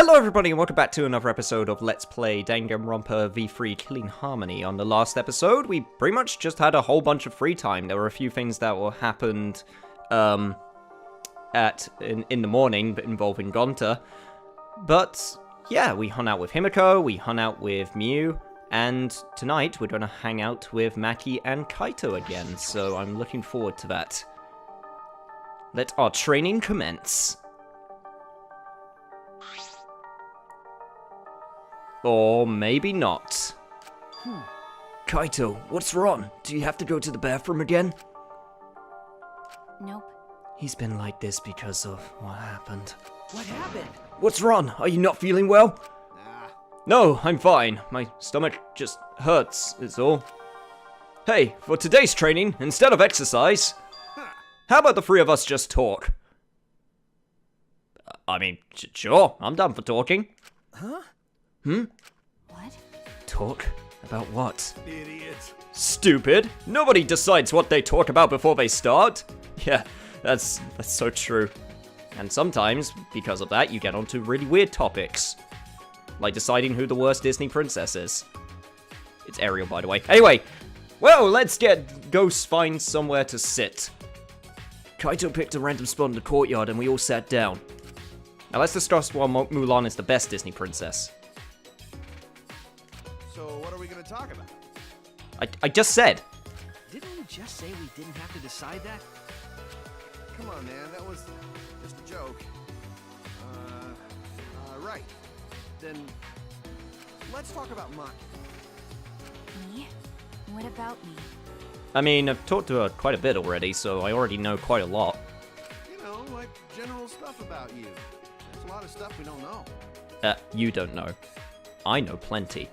Hello everybody and welcome back to another episode of Let's Play Danganronpa V3 Killing Harmony. On the last episode, we pretty much just had a whole bunch of free time. There were a few things that happened in the morning involving Gonta. But yeah, we hung out with Himiko, we hung out with Miu, and tonight we're going to hang out with Maki and Kaito again, so I'm looking forward to that. Let our training commence. Or maybe not. Kaito, what's wrong? Do you have to go to the bathroom again? Nope. He's been like this because of what happened. What happened? What's wrong? Are you not feeling well? No, I'm fine. My stomach just hurts, is all. Hey, for today's training, instead of exercise, how about the three of us just talk? I mean, sure, I'm down for talking. Huh? What? Talk? About what? Idiot. Stupid. Nobody decides what they talk about before they start. Yeah, that's so true. And sometimes, because of that, you get onto really weird topics. Like deciding who the worst Disney princess is. It's Ariel, by the way. Anyway, well, let's go find somewhere to sit. Kaito picked a random spot in the courtyard and we all sat down. Now let's discuss why Mulan is the best Disney princess. So what are we going to talk about? I just said. Didn't you just say we didn't have to decide that? Come on, man. That was just a joke. Right. Then let's talk about Maki. Me? What about me? I mean, I've talked to her quite a bit already, so I already know quite a lot. You know, like general stuff about you. There's a lot of stuff we don't know. You don't know. I know plenty.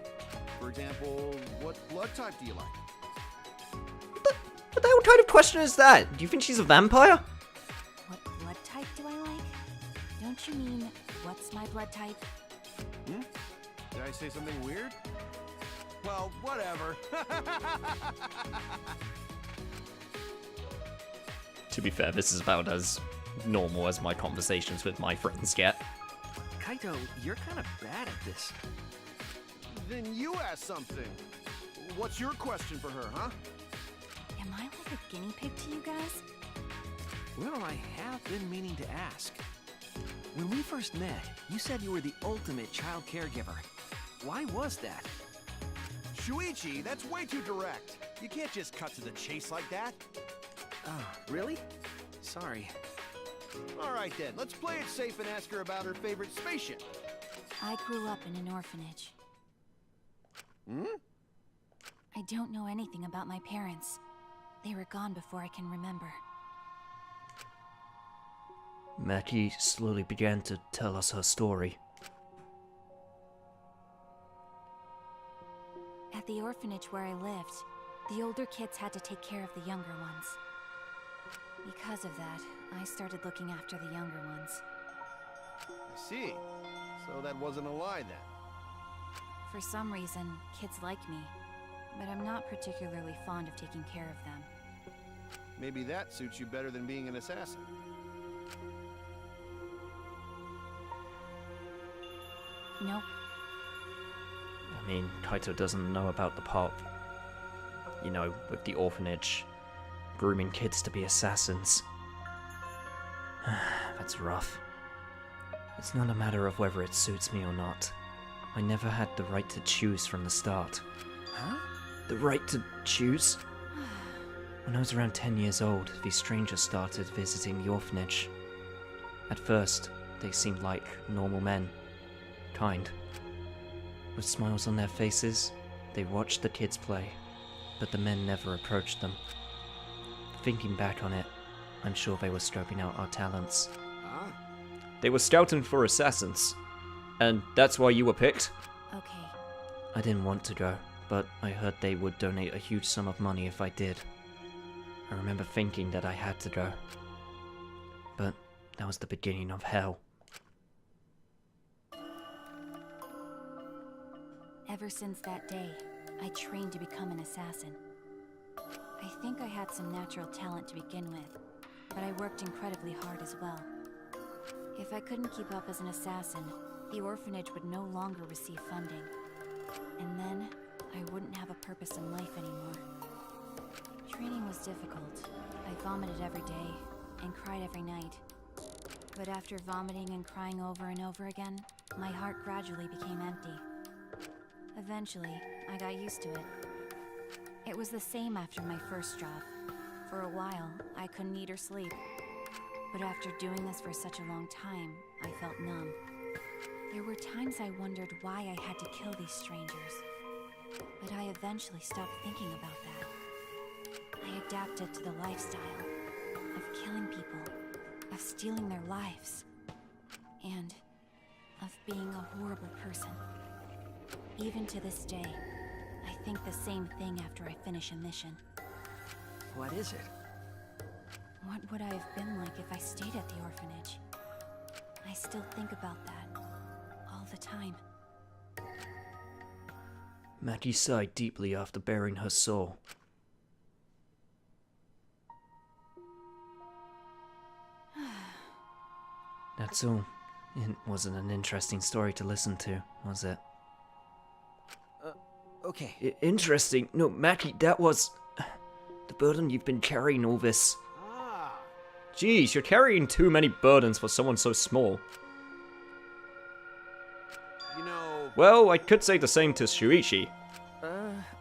For example, what blood type do you like? What the hell kind of question is that? Do you think she's a vampire? What blood type do I like? Don't you mean, what's my blood type? Did I say something weird? Well, whatever. To be fair, this is about as normal as my conversations with my friends get. Kaito, you're kind of bad at this. Then you ask something. What's your question for her, huh? Am I like a guinea pig to you guys? Well, I have been meaning to ask. When we first met, you said you were the ultimate child caregiver. Why was that? Shuichi, that's way too direct. You can't just cut to the chase like that. Oh, really? Sorry. All right then, let's play it safe and ask her about her favorite spaceship. I grew up in an orphanage. Hmm? I don't know anything about my parents. They were gone before I can remember. Maki slowly began to tell us her story. At the orphanage where I lived, the older kids had to take care of the younger ones. Because of that, I started looking after the younger ones. I see. So that wasn't a lie then. For some reason, kids like me, but I'm not particularly fond of taking care of them. Maybe that suits you better than being an assassin. Nope. I mean, Kaito doesn't know about the part, you know, with the orphanage, grooming kids to be assassins. That's rough. It's not a matter of whether it suits me or not. I never had the right to choose from the start. Huh? The right to choose? When I was around 10 years old, these strangers started visiting the orphanage. At first, they seemed like normal men. Kind. With smiles on their faces, they watched the kids play, but the men never approached them. Thinking back on it, I'm sure they were scoping out our talents. Huh? They were scouting for assassins. And that's why you were picked? Okay. I didn't want to go, but I heard they would donate a huge sum of money if I did. I remember thinking that I had to go. But that was the beginning of hell. Ever since that day, I trained to become an assassin. I think I had some natural talent to begin with, but I worked incredibly hard as well. If I couldn't keep up as an assassin, the orphanage would no longer receive funding. And then, I wouldn't have a purpose in life anymore. Training was difficult. I vomited every day, and cried every night. But after vomiting and crying over and over again, my heart gradually became empty. Eventually, I got used to it. It was the same after my first job. For a while, I couldn't eat or sleep. But after doing this for such a long time, I felt numb. There were times I wondered why I had to kill these strangers. But I eventually stopped thinking about that. I adapted to the lifestyle of killing people, of stealing their lives, and of being a horrible person. Even to this day, I think the same thing after I finish a mission. What is it? What would I have been like if I stayed at the orphanage? I still think about that all the time. Maki sighed deeply after bearing her soul. That's all. It wasn't an interesting story to listen to, was it? Okay. Interesting? No, Maki, that was... the burden you've been carrying all this... Geez, you're carrying too many burdens for someone so small. You know... Well, I could say the same to Shuichi.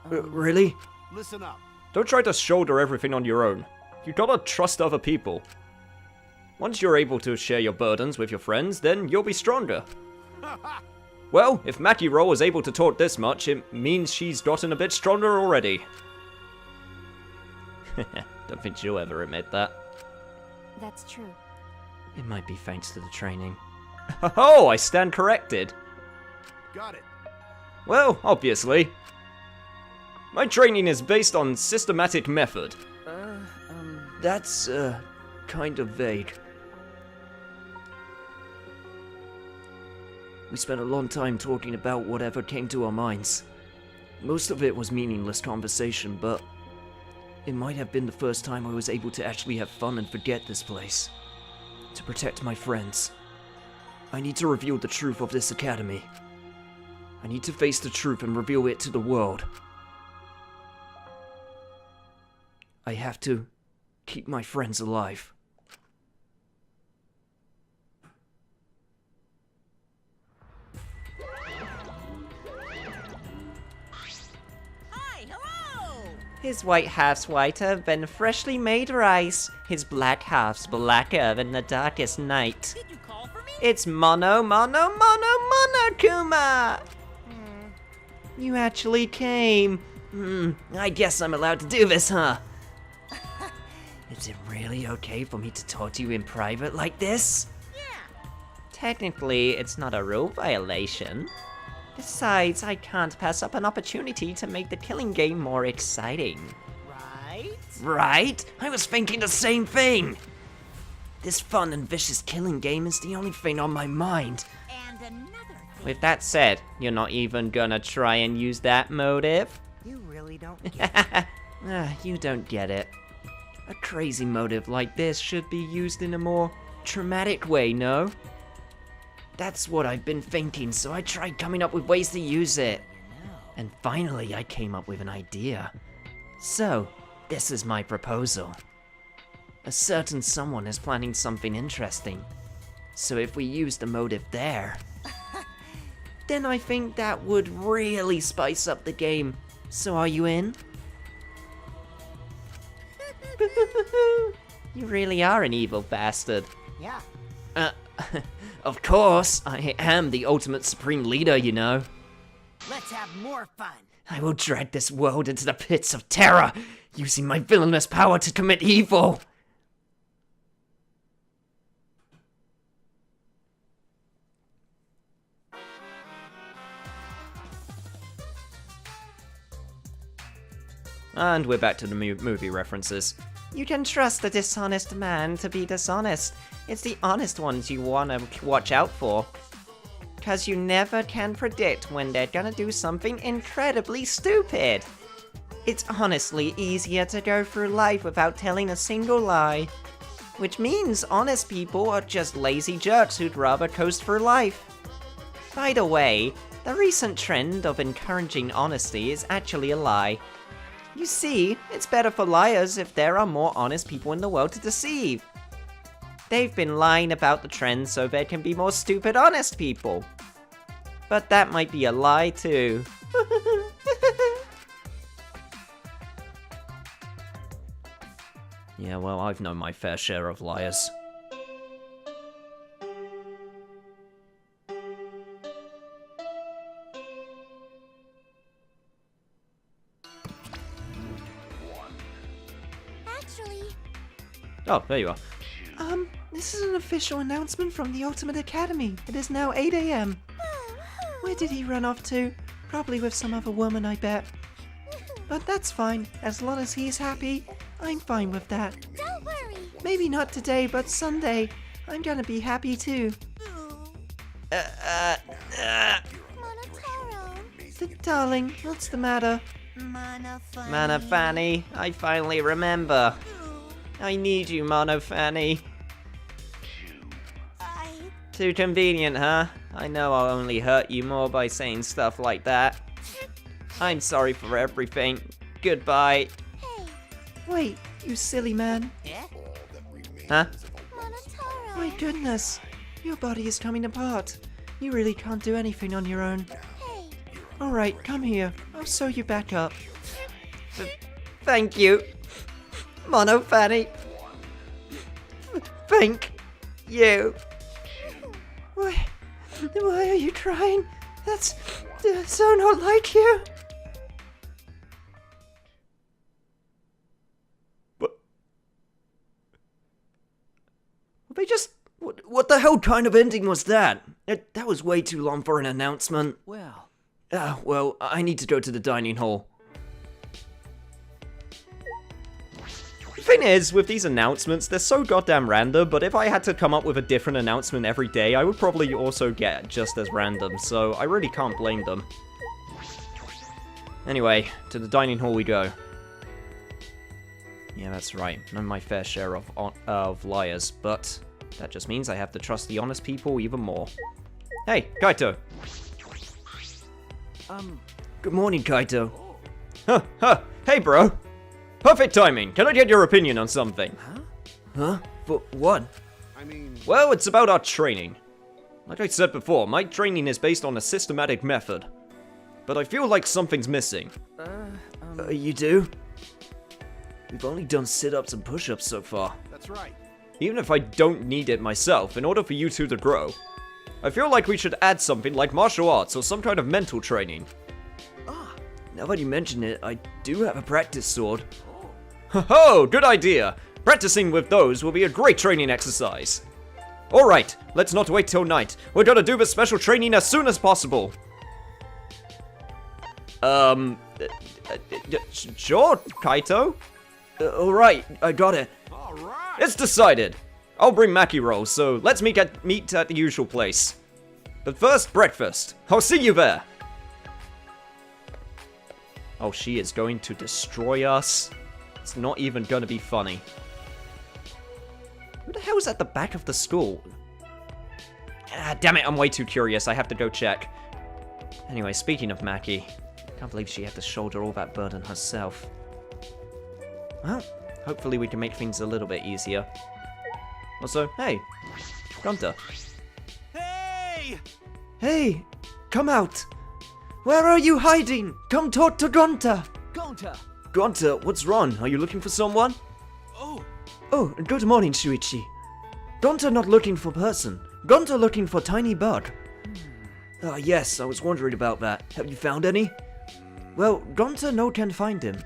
Really? Listen up. Don't try to shoulder everything on your own. You gotta trust other people. Once you're able to share your burdens with your friends, then you'll be stronger. Well, if Makiro is able to talk this much, it means she's gotten a bit stronger already. Don't think she'll ever admit that. That's true. It might be thanks to the training. Oh, I stand corrected. Got it. Well, obviously. My training is based on systematic method. That's, kind of vague. We spent a long time talking about whatever came to our minds. Most of it was meaningless conversation, but it might have been the first time I was able to actually have fun and forget this place. To protect my friends. I need to reveal the truth of this academy. I need to face the truth and reveal it to the world. I have to keep my friends alive. Hi, hello! His white half's whiter than freshly made rice. His black half's blacker than the darkest night. Did you call for me? It's Monokuma! You actually came. I guess I'm allowed to do this, huh? Is it really okay for me to talk to you in private like this? Yeah. Technically, it's not a rule violation. Besides, I can't pass up an opportunity to make the killing game more exciting. Right? Right? I was thinking the same thing! This fun and vicious killing game is the only thing on my mind. And another thing. With that said, you're not even gonna try and use that motive? You really don't get You don't get it. A crazy motive like this should be used in a more traumatic way, no? That's what I've been thinking, so I tried coming up with ways to use it. And finally, I came up with an idea. So, this is my proposal. A certain someone is planning something interesting. So if we use the motive there, then I think that would really spice up the game. So are you in? You really are an evil bastard. Yeah. Of course, I am the ultimate supreme leader, you know. Let's have more fun. I will drag this world into the pits of terror, using my villainous power to commit evil. And we're back to the movie references. You can trust a dishonest man to be dishonest. It's the honest ones you want to watch out for. Cause you never can predict when they're gonna do something incredibly stupid. It's honestly easier to go through life without telling a single lie. Which means honest people are just lazy jerks who'd rather coast through life. By the way, the recent trend of encouraging honesty is actually a lie. You see, it's better for liars if there are more honest people in the world to deceive. They've been lying about the trend so there can be more stupid honest people. But that might be a lie too. Yeah, well, I've known my fair share of liars. Actually, Oh, there you are. This is an official announcement from the Ultimate Academy. It is now 8 a.m. Where did he run off to? Probably with some other woman, I bet. But that's fine. As long as he's happy, I'm fine with that. don't worry. Maybe not today, but someday. I'm gonna be happy too. Monotaro. Darling, what's the matter? Mana Fanny, I finally remember. I need you, Mono Fanny. Too convenient, huh? I know I'll only hurt you more by saying stuff like that. I'm sorry for everything. Goodbye. Hey, Wait, you silly man. Huh? Monotaro. My goodness. Your body is coming apart. You really can't do anything on your own. Hey, Alright, come here. I'll sew you back up. Thank you, Mono Fanny. Thank you. Why are you crying? That's so not like you. But they just... What the hell kind of ending was that? That was way too long for an announcement. Well, Well, I need to go to the dining hall. The thing is, with these announcements, they're so goddamn random, but if I had to come up with a different announcement every day, I would probably also get just as random, so I really can't blame them. Anyway, to the dining hall we go. Yeah, that's right. I'm my fair share of liars, but that just means I have to trust the honest people even more. Hey, Kaito! Good morning, Kaito. Hey, bro! Perfect timing! Can I get your opinion on something? Huh? But what? I mean, Well, it's about our training. Like I said before, my training is based on a systematic method. But I feel like something's missing. You do? We've only done sit-ups and push-ups so far. that's right. Even if I don't need it myself, in order for you two to grow, I feel like we should add something like martial arts or some kind of mental training. Now that you mention it, I do have a practice sword. Ho-ho! Good idea! Practicing with those will be a great training exercise. Alright, let's not wait till night. We're gonna do this special training as soon as possible. Sure, Kaito? Alright, I got it. All right. It's decided. I'll bring Maki rolls, so let's meet at the usual place. But first, breakfast. I'll see you there. Oh, she is going to destroy us. It's not even going to be funny. Who the hell is at the back of the school? Ah, damn it, I'm way too curious. I have to go check. Anyway, speaking of Maki, can't believe she had to shoulder all that burden herself. Well, hopefully we can make things a little bit easier. Also, hey, Gunter. Hey! Hey, come out. Where are you hiding? Come talk to Gonta. Gonta! Gunter, what's wrong? Are you looking for someone? Oh, Oh, good morning, Shuichi. Gonta not looking for person. Gonta looking for tiny bug. Yes, I was wondering about that. Have you found any? Well, Gonta no can find him.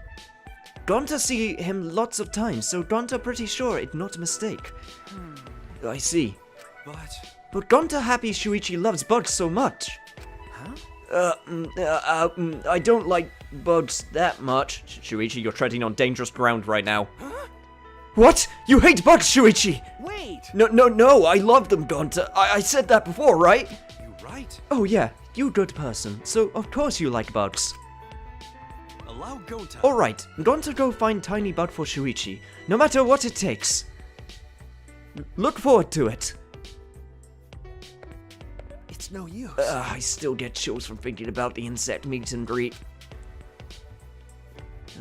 Gonta see him lots of times, so Gonta pretty sure it not a mistake. I see. But Gonta happy Shuichi loves bugs so much. I don't like bugs that much. Shuichi, you're treading on dangerous ground right now. What? You hate bugs, Shuichi? Wait! No, I love them, Gonta. I said that before, right? you right. Oh yeah, you good person, so of course you like bugs. Allow Gonta. Alright, Gonta go find tiny bug for Shuichi, no matter what it takes. Look forward to it. It's It's no use. I still get chills from thinking about the insect meet and greet.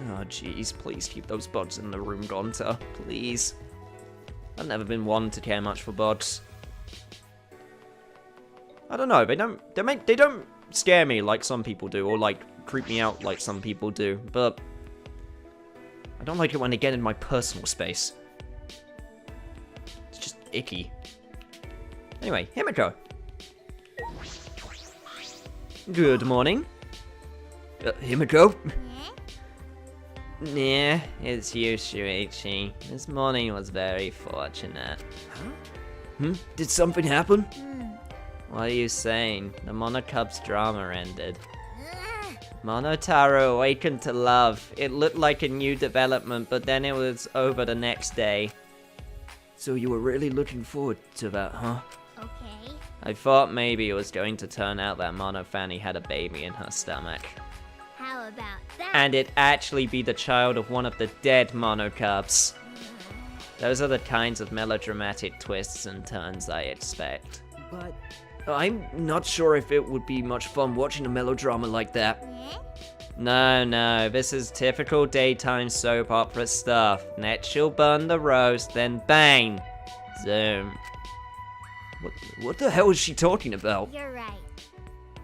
Oh, jeez, please keep those buds in the room, Gonta. Please. I've never been one to care much for buds. I don't know, they don't scare me like some people do, or like creep me out like some people do, but I don't like it when they get in my personal space. It's just icky. Anyway, Himiko. Good morning. Himiko? Yeah, it's you, Shuichi. This morning was very fortunate. Huh? Did something happen? What are you saying? The Monokup's drama ended. Monotaro awakened to love. It looked like a new development, but then it was over the next day. So you were really looking forward to that, huh? Okay. I thought maybe it was going to turn out that Monofani had a baby in her stomach. How about that? And it actually be the child of one of the dead Monocups. Those are the kinds of melodramatic twists and turns I expect. But I'm not sure if it would be much fun watching a melodrama like that. No, this is typical daytime soap opera stuff. Next you'll burn the roast, then bang! Zoom. What the hell is she talking about? You're right.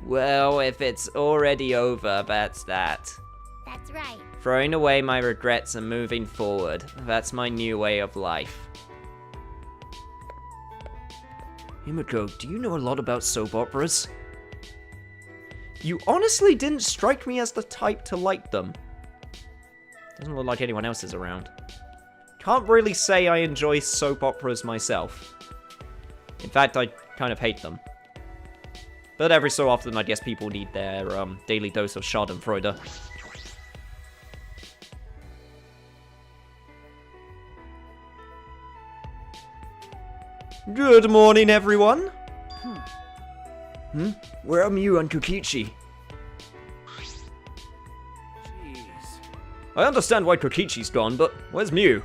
Well, if it's already over, that's that. That's right. Throwing away my regrets and moving forward. That's my new way of life. Himiko, do you know a lot about soap operas? You honestly didn't strike me as the type to like them. Doesn't look like anyone else is around. Can't really say I enjoy soap operas myself. In fact, I kind of hate them. But every so often, I guess people need their daily dose of schadenfreude. Good morning, everyone. Where are Miu and Kokichi? jeez. I understand why Kokichi's gone, but where's Miu?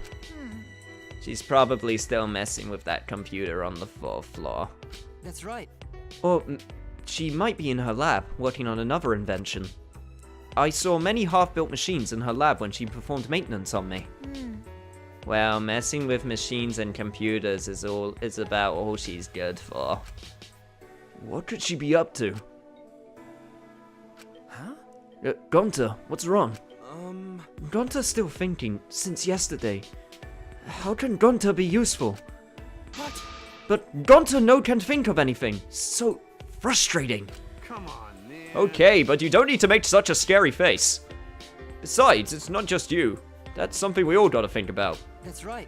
She's probably still messing with that computer on the 4th floor. That's right. Or she might be in her lab, working on another invention. I saw many half-built machines in her lab when she performed maintenance on me. Well, messing with machines and computers is about all she's good for. What could she be up to? Huh? Gonta, what's wrong? Gonta's still thinking, since yesterday. How can Gonta be useful? What? But Gonta no can think of anything. So frustrating. Come on, man. Okay, but you don't need to make such a scary face. Besides, it's not just you. That's something we all gotta think about. That's right.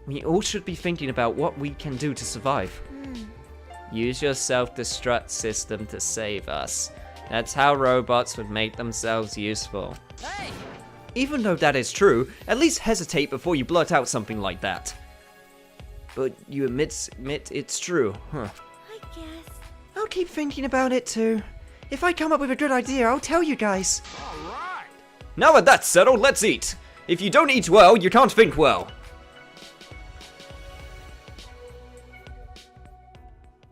We all should be thinking about what we can do to survive. Use your self-destruct system to save us. That's how robots would make themselves useful. Hey! Even though that is true, at least hesitate before you blurt out something like that. But you admit it's true, huh? I guess. I'll keep thinking about it too. If I come up with a good idea, I'll tell you guys. All right. Now that that's settled, let's eat. If you don't eat well, you can't think well.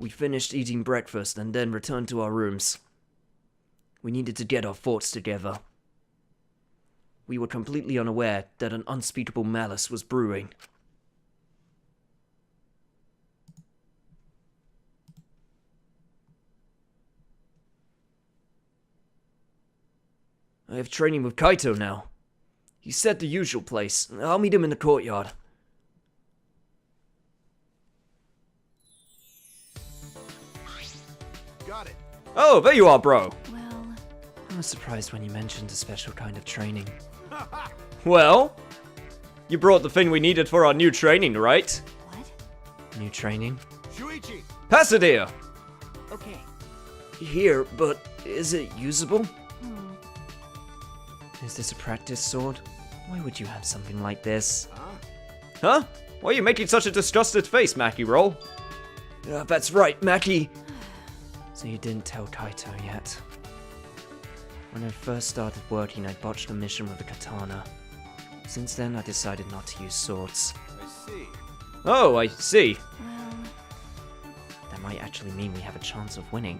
We finished eating breakfast and then returned to our rooms. We needed to get our thoughts together. We were completely unaware that an unspeakable malice was brewing. I have training with Kaito now. He said the usual place. I'll meet him in the courtyard. Got it. Oh, there you are, bro. Well, I was surprised when you mentioned a special kind of training. Well, you brought the thing we needed for our new training, right? what? New training? Shuichi. Pass it here. Okay. Here, but is it usable? Is this a practice sword? Why would you have something like this? Huh? Why are you making such a disgusted face, Mackie Roll? That's right, Maki! So you didn't tell Kaito yet. When I first started working, I botched a mission with a katana. Since then, I decided not to use swords. I see. Oh, I see. Well, That might actually mean we have a chance of winning.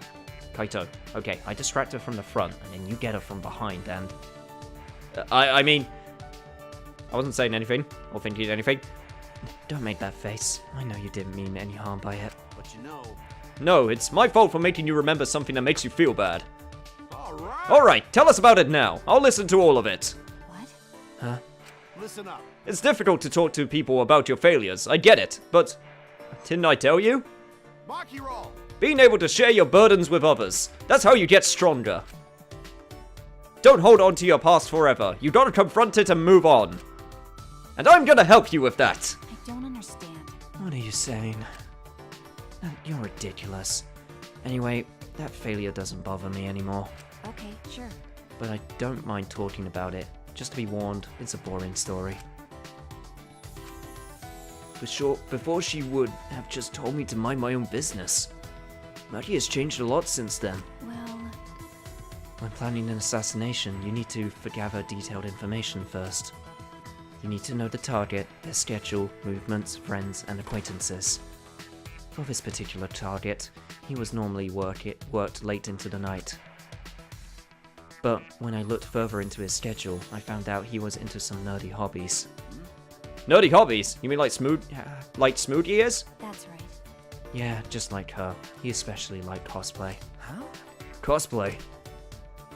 Kaito, okay, I distract her from the front, and then you get her from behind, and... I mean... I wasn't saying anything, or thinking anything. Don't make that face. I know you didn't mean any harm by it. But you know... No, it's my fault for making you remember something that makes you feel bad. Alright! Alright, tell us about it now. I'll listen to all of it. What? Huh? Listen up. It's difficult to talk to people about your failures, I get it, but... Didn't I tell you? Maki roll! Being able to share your burdens with others. That's how you get stronger. Don't hold on to your past forever. You gotta confront it and move on. And I'm gonna help you with that. I don't understand. What are you saying? You're ridiculous. Anyway, that failure doesn't bother me anymore. Okay, sure. But I don't mind talking about it. Just to be warned, it's a boring story. For sure, before she would have just told me to mind my own business. Maki has changed a lot since then. Well, When planning an assassination, you need to gather detailed information first. You need to know the target, their schedule, movements, friends, and acquaintances. For this particular target, he was normally worked late into the night. But when I looked further into his schedule, I found out he was into some nerdy hobbies. Nerdy hobbies? You mean like Smoothie is? that's right. Yeah, just like her. He especially liked cosplay. Huh? Cosplay?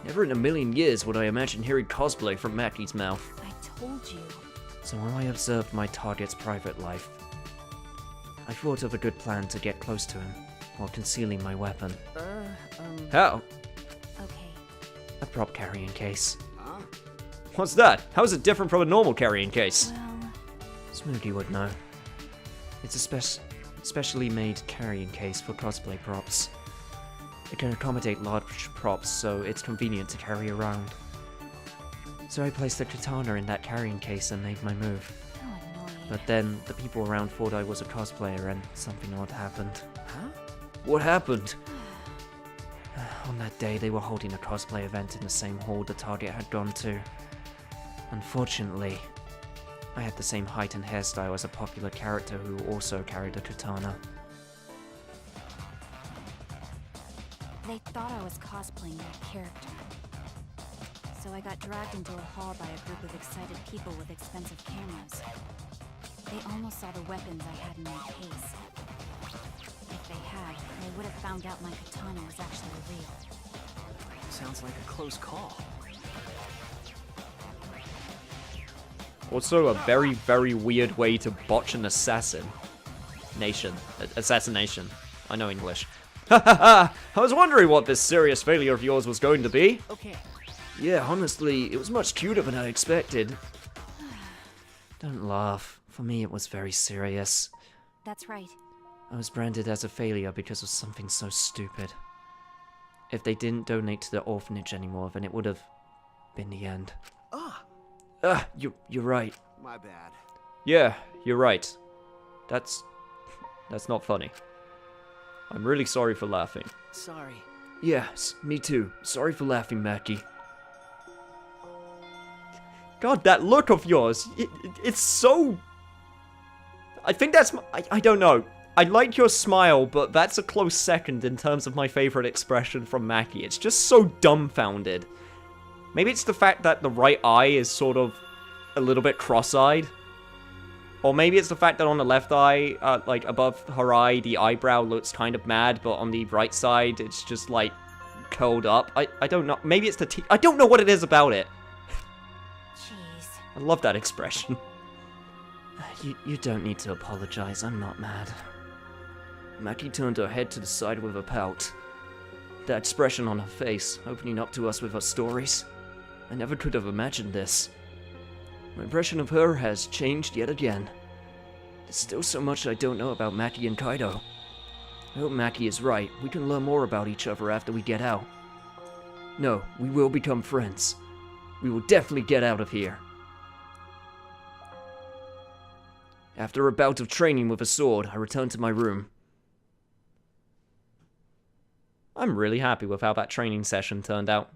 Never in a million years would I imagine hearing cosplay from Maki's mouth. I told you. So while I observed my target's private life, I thought of a good plan to get close to him, while concealing my weapon. How? Okay. A prop carrying case. Huh? What's that? How is it different from a normal carrying case? Well, Smoothie would know. It's a specially made carrying case for cosplay props. It can accommodate large props, so it's convenient to carry around. So I placed the katana in that carrying case and made my move. how annoying. But then, the people around thought I was a cosplayer and something odd happened. Huh? What happened? On that day, they were holding a cosplay event in the same hall the target had gone to. Unfortunately, I had the same height and hairstyle as a popular character who also carried a katana. They thought I was cosplaying that character. So I got dragged into a hall by a group of excited people with expensive cameras. They almost saw the weapons I had in my case. If they had, they would have found out my katana was actually real. Sounds like a close call. Also a very, very weird way to botch an assassination. I know English. Ha ha ha! I was wondering what this serious failure of yours was going to be. Okay. Yeah, honestly, it was much cuter than I expected. Don't laugh. For me, it was very serious. That's right. I was branded as a failure because of something so stupid. If they didn't donate to the orphanage anymore, then it would have been the end. You're right. My bad. Yeah, you're right. That's not funny. I'm really sorry for laughing. Sorry. Yes, me too. Sorry for laughing, Maki. God, that look of yours, it's so... I think that's... I don't know. I like your smile, but that's a close second in terms of my favorite expression from Maki. It's just so dumbfounded. Maybe it's the fact that the right eye is sort of a little bit cross-eyed. Or maybe it's the fact that on the left eye, like above her eye, the eyebrow looks kind of mad, but on the right side, it's just like curled up. I don't know. Maybe it's the teeth. I don't know what it is about it. Jeez. I love that expression. You don't need to apologize. I'm not mad. Maki turned her head to the side with a pout. That expression on her face, opening up to us with her stories. I never could have imagined this. My impression of her has changed yet again. There's still so much I don't know about Maki and Kaido. I hope Maki is right. We can learn more about each other after we get out. No, we will become friends. We will definitely get out of here. After a bout of training with a sword, I returned to my room. I'm really happy with how that training session turned out.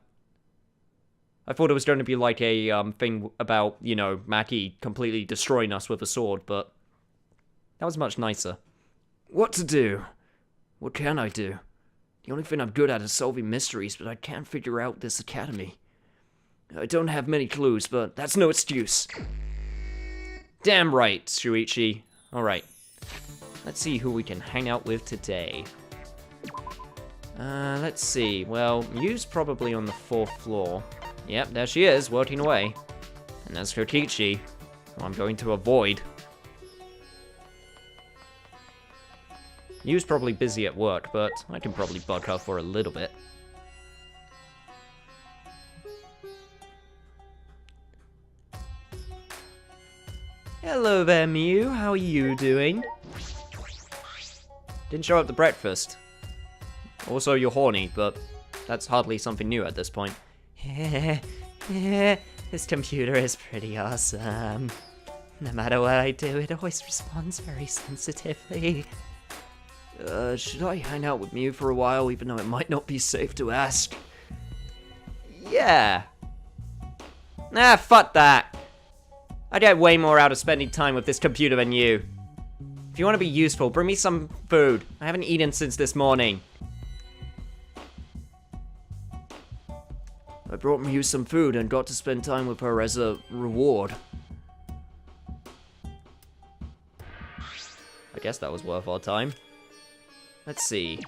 I thought it was going to be like a thing about, you know, Maki completely destroying us with a sword, but that was much nicer. What to do? What can I do? The only thing I'm good at is solving mysteries, but I can't figure out this academy. I don't have many clues, but that's no excuse. Damn right, Shuichi. Alright. Let's see who we can hang out with today. Let's see. Well, Miu's probably on the 4th floor. Yep, there she is, working away. And there's Shuichi, who I'm going to avoid. Miu's probably busy at work, but I can probably bug her for a little bit. Hello there, Miu. How are you doing? Didn't show up to breakfast. Also, you're horny, but that's hardly something new at this point. This computer is pretty awesome. No matter what I do, it always responds very sensitively. Should I hang out with Miu for a while, even though it might not be safe to ask? Yeah. Nah, fuck that. I get way more out of spending time with this computer than you. If you want to be useful, bring me some food. I haven't eaten since this morning. I brought Miu some food and got to spend time with her as a reward. I guess that was worth our time. Let's see.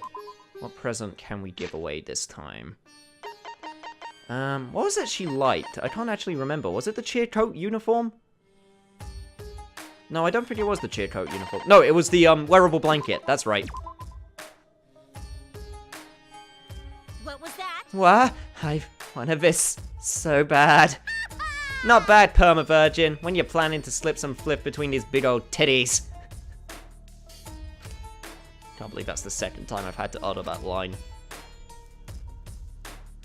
What present can we give away this time? What was it she liked? I can't actually remember. Was it the cheer coat uniform? No, I don't think it was the cheer coat uniform. No, it was the wearable blanket. That's right. What was that? What? I wanted this so bad. Not bad, Perma Virgin, when you're planning to slip some flip between these big old titties. Can't believe that's the second time I've had to utter that line.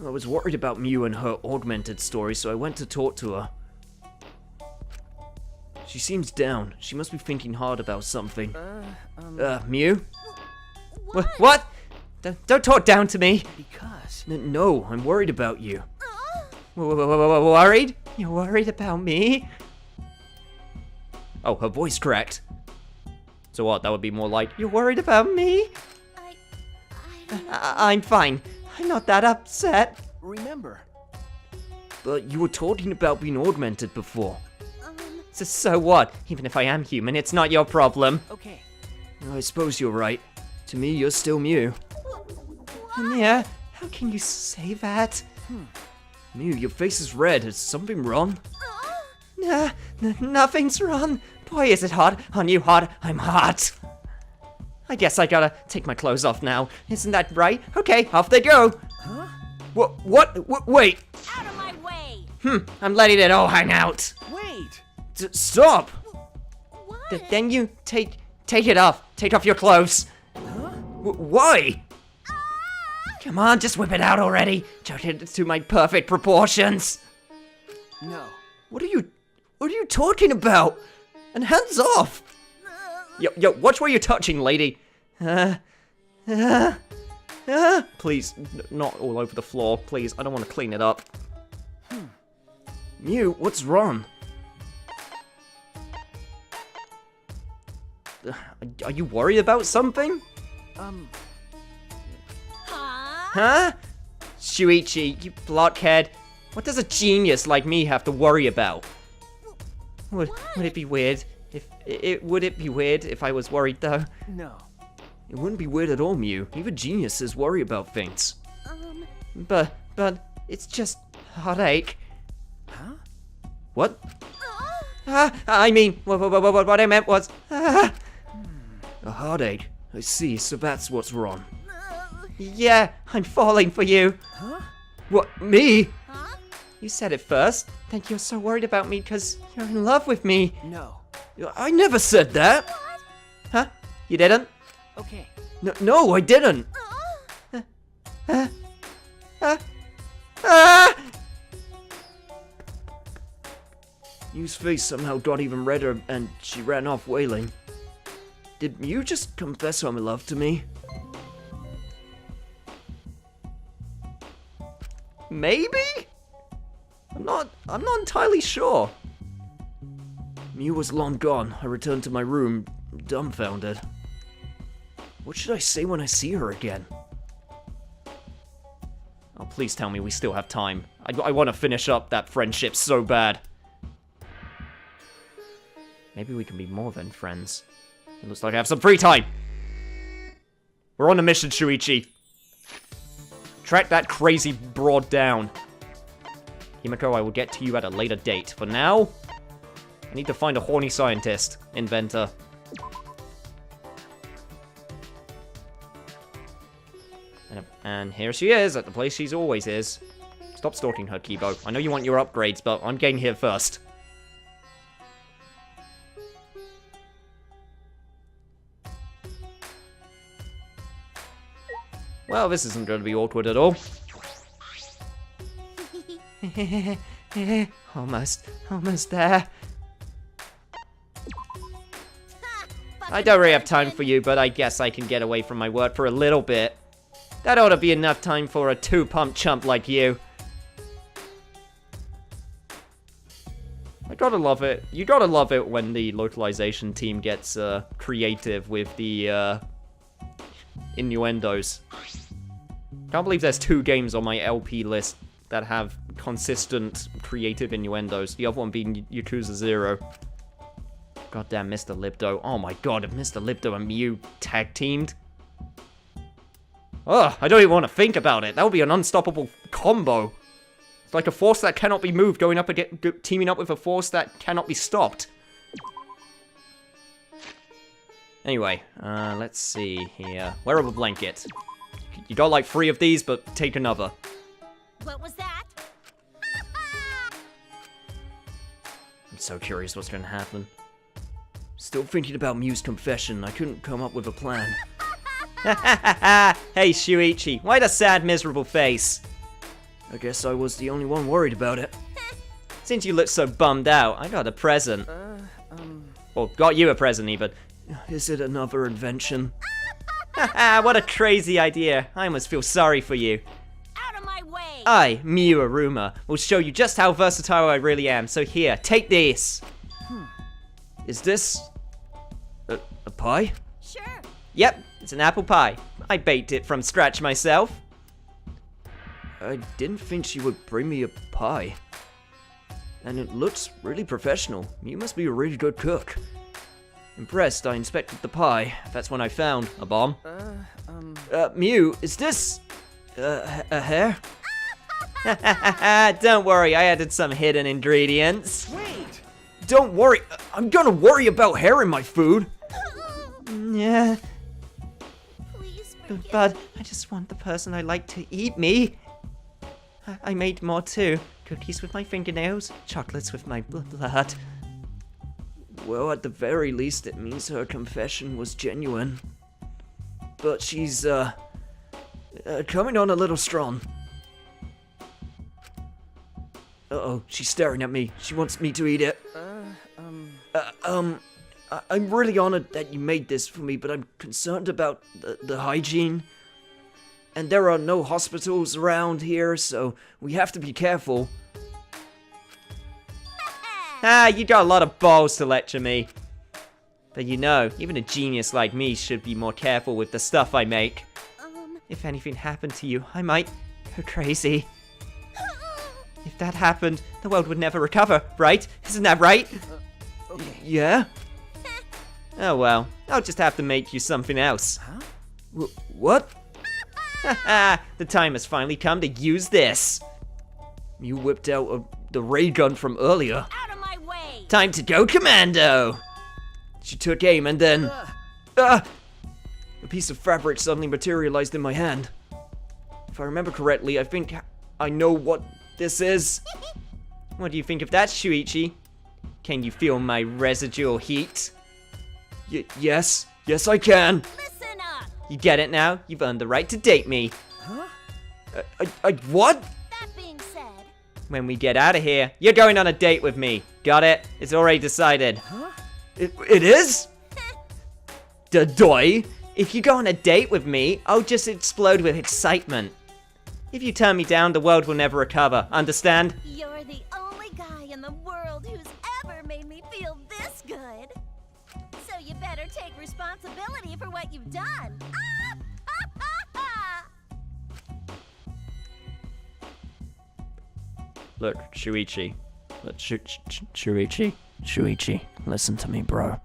I was worried about Miu and her augmented story, so I went to talk to her. She seems down. She must be thinking hard about something. Miu? What? Don't talk down to me. Because... No, I'm worried about you. Worried? You're worried about me? Oh, her voice cracked. So what, that would be more like, you're worried about me? I'm fine. I'm not that upset. remember. But you were talking about being augmented before. So what? Even if I am human, it's not your problem. Okay. I suppose you're right. To me, you're still Miu. Yeah, how can you say that? Miu, your face is red. Is something wrong? Nothing's wrong. Boy, is it hot. On you hot, I'm hot. I guess I gotta take my clothes off now. Isn't that right? Okay, off they go. Huh? What? Wait. Out of my way! I'm letting it all hang out. Wait! Stop! What? Then you take it off. Take off your clothes. Why? Come on, just whip it out already. Judge it to my perfect proportions. No. What are you talking about? And hands off! Yo, watch where you're touching, lady. Please, not all over the floor, please. I don't want to clean it up. Miu, what's wrong? Are you worried about something? Huh? Shuichi, you blockhead. What does a genius like me have to worry about? Would it be weird would it be weird if I was worried though? No. It wouldn't be weird at all, Miu. Even geniuses worry about things. But it's just heartache. Huh? What? I mean, what I meant was, A heartache. I see, so that's what's wrong. yeah, I'm falling for you. Huh? What, me? You said it first. Then you're so worried about me because you're in love with me. No. I never said that! Huh? You didn't? Okay. No, I didn't! Miu's face somehow got even redder and she ran off wailing. Did Miu just confess her love to me? Maybe? I'm not entirely sure. Miu was long gone. I returned to my room, dumbfounded. What should I say when I see her again? Oh, please tell me we still have time. I want to finish up that friendship so bad. Maybe we can be more than friends. It looks like I have some free time. We're on a mission, Shuichi. Track that crazy broad down. Himiko, I will get to you at a later date. For now, I need to find a horny scientist, inventor. And here she is, at the place she's always is. Stop stalking her, Kibo. I know you want your upgrades, but I'm getting here first. Well, this isn't going to be awkward at all. Almost there. I don't really have time for you, but I guess I can get away from my work for a little bit. That ought to be enough time for a two-pump chump like you. I gotta love it. You gotta love it when the localization team gets creative with the innuendos. Can't believe there's 2 games on my LP list that have consistent creative innuendos. The other one being Yakuza 0. Goddamn Mr. Libdo. Oh my god, if Mr. Libdo and Mew tag teamed. Ugh, I don't even want to think about it. That would be an unstoppable combo. It's like a force that cannot be moved going up against, teaming up with a force that cannot be stopped. Anyway, let's see here. Wearable blanket. You got like 3 of these, but take another. What was that? I'm so curious what's gonna happen. Still thinking about Mew's confession. I couldn't come up with a plan. Hey, Shuichi, why the sad, miserable face? I guess I was the only one worried about it. Since you look so bummed out, I got a present. Or got you a present, even. Is it another invention? What a crazy idea. I almost feel sorry for you. Out of my way! I, Miu Aruma, will show you just how versatile I really am. So here, take this. Is this... a pie? Sure. Yep, it's an apple pie. I baked it from scratch myself. I didn't think she would bring me a pie. And it looks really professional. You must be a really good cook. Impressed, I inspected the pie. That's when I found a bomb. Mew, is this... a hair? Don't worry, I added some hidden ingredients. Wait! Don't worry, I'm gonna worry about hair in my food. Yeah, Please forgive but I just want the person I like to eat me. I made more too. Cookies with my fingernails, chocolates with my blood. Well, at the very least, it means her confession was genuine. But she's, coming on a little strong. Uh-oh, she's staring at me. She wants me to eat it. I'm really honored that you made this for me, but I'm concerned about the hygiene. And there are no hospitals around here, so we have to be careful. You got a lot of balls to lecture me. But you know, even a genius like me should be more careful with the stuff I make. If anything happened to you, I might go crazy. If that happened, the world would never recover, right? Isn't that right? Yeah? Oh well, I'll just have to make you something else. What? The time has finally come to use this. You whipped out the ray gun from earlier. out of my way! Time to go commando! She took aim and then... a piece of fabric suddenly materialized in my hand. If I remember correctly, I think I know what this is. What do you think of that, Shuichi? Can you feel my residual heat? Yes. Yes, I can. Listen up! You get it now? You've earned the right to date me. What? That being said, When we get out of here, you're going on a date with me. Got it? It's already decided. It is? Dadoy? If you go on a date with me, I'll just explode with excitement. If you turn me down, the world will never recover. Understand? you're the only guy in the world who's ever made me feel this good. So So you better take responsibility for what you've done. Ah! Ha ha ha! Look, Shuichi. Look, Shuichi, listen to me, bro.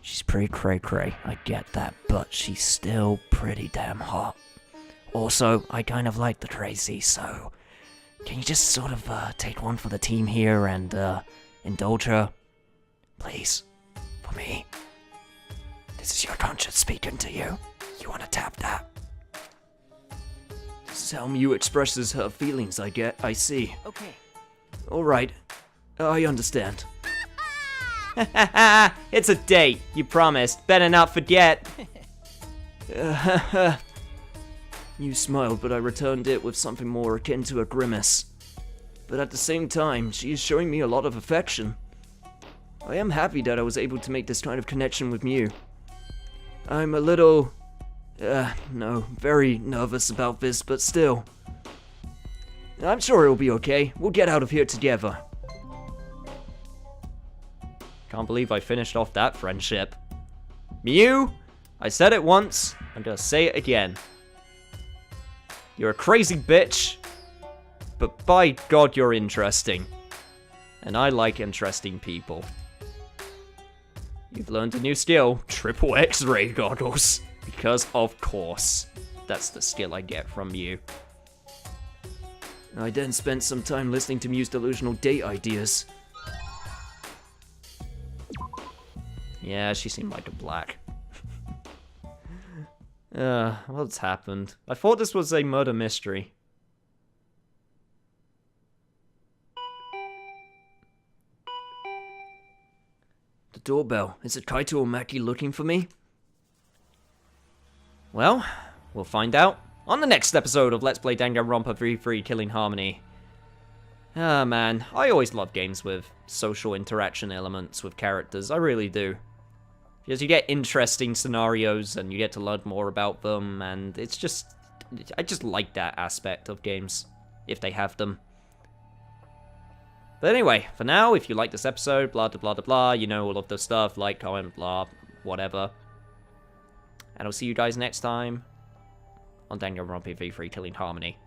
She's pretty cray-cray, I get that, but she's still pretty damn hot. Also, I kind of like the crazy, so can you just sort of take one for the team here and indulge her? Please, for me. This is your conscience speaking to you. You want to tap that? This is how Mew expresses her feelings, I see. Okay. Alright, I understand. It's a date, you promised. Better not forget. You smiled, but I returned it with something more akin to a grimace. But at the same time, she is showing me a lot of affection. I am happy that I was able to make this kind of connection with Mew. I'm a little... very nervous about this, but still. I'm sure it'll be okay. We'll get out of here together. Can't believe I finished off that friendship. Mew, I said it once, I'm gonna say it again. You're a crazy bitch, but by God you're interesting. And I like interesting people. You've learned a new skill, triple X-ray goggles. Because of course, that's the skill I get from you. I then spent some time listening to Mew's delusional date ideas. Yeah, she seemed like a black. What's happened? I thought this was a murder mystery. The doorbell. Is it Kaito or Maki looking for me? Well, we'll find out on the next episode of Let's Play Danganronpa V3 Killing Harmony. Ah, man, I always love games with social interaction elements with characters, I really do. Because you get interesting scenarios and you get to learn more about them, and it's just... I just like that aspect of games, if they have them. But anyway, for now, if you like this episode, blah blah blah blah blah, you know all of the stuff, like, comment, blah, whatever. And I'll see you guys next time on Danganronpa V3 Killing Harmony.